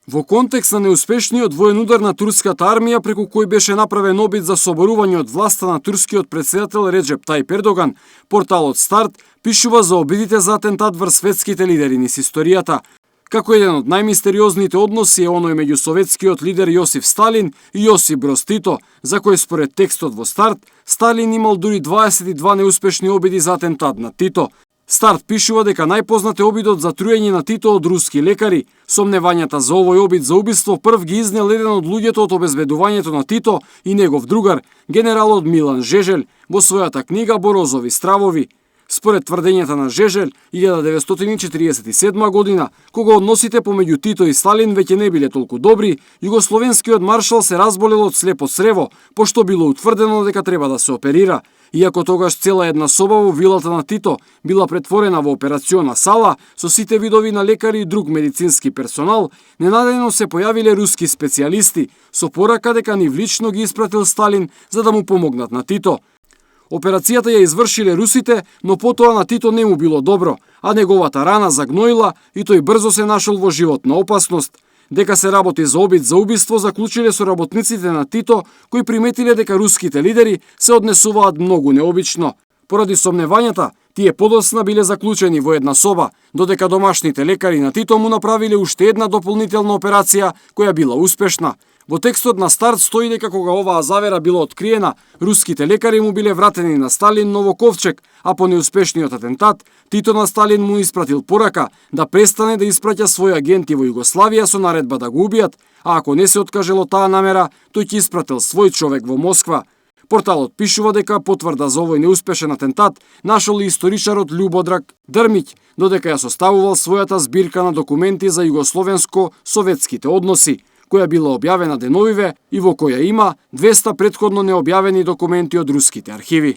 Во контекст на неуспешниот воен удар на турската армија преку кој беше направен обид за соборување од власта на турскиот председател Реджеп Тајип Ердоган, порталот Старт пишува за обидите за атентат врз светските лидери низ историјата. Како еден од најмистериозните односи е оној меѓу советскиот лидер Јосиф Сталин и Јосип Броз Тито, за кој според текстот во Старт, Сталин имал дури 22 неуспешни обиди за атентат на Тито. Старт пишува дека најпознат е обидот за труење на Тито од руски лекари. Сомневањата за овој обид за убиство прв ги изнел еден од луѓето од обезбедувањето на Тито и негов другар, генералот Милан Жежель, во својата книга Борозови стравови. Според тврдењата на Жежель, 1947 година, кога односите помеѓу Тито и Сталин веќе не биле толку добри, југословенскиот маршал се разболел од слепо црево, пошто било утврдено дека треба да се оперира. Иако тогаш цела една соба во вилата на Тито била претворена во операциона сала со сите видови на лекари и друг медицински персонал, ненадејно се појавиле руски специјалисти со порака дека нив лично ги испратил Сталин за да му помогнат на Тито. Операцијата ја извршиле русите, но потоа на Тито не му било добро, а неговата рана загноила и тој брзо се нашол во животна опасност. Дека се работи за обид за убиство заклучиле со работниците на Тито, кои приметиле дека руските лидери се однесуваат многу необично. Поради сомневањата, тие подосна биле заклучени во една соба, додека домашните лекари на Тито му направиле уште една дополнителна операција која била успешна. Во текстот на Старт стои дека кога оваа завера била откриена, руските лекари му биле вратени на Сталин но во ковчег, а по неуспешниот атентат, Тито на Сталин му испратил порака да престане да испраќа своји агенти во Југославија со наредба да го убијат, а ако не се откажело таа намера, тој ќе испратил свој човек во Москва. Порталот пишува дека потврда за овој неуспешен атентат нашол и историчарот Љубодраг Дрмиќ, додека ја составувал својата збирка на документи за југословенско-советските односи, која била објавена деновиве и во која има 200 претходно необјавени документи од руските архиви.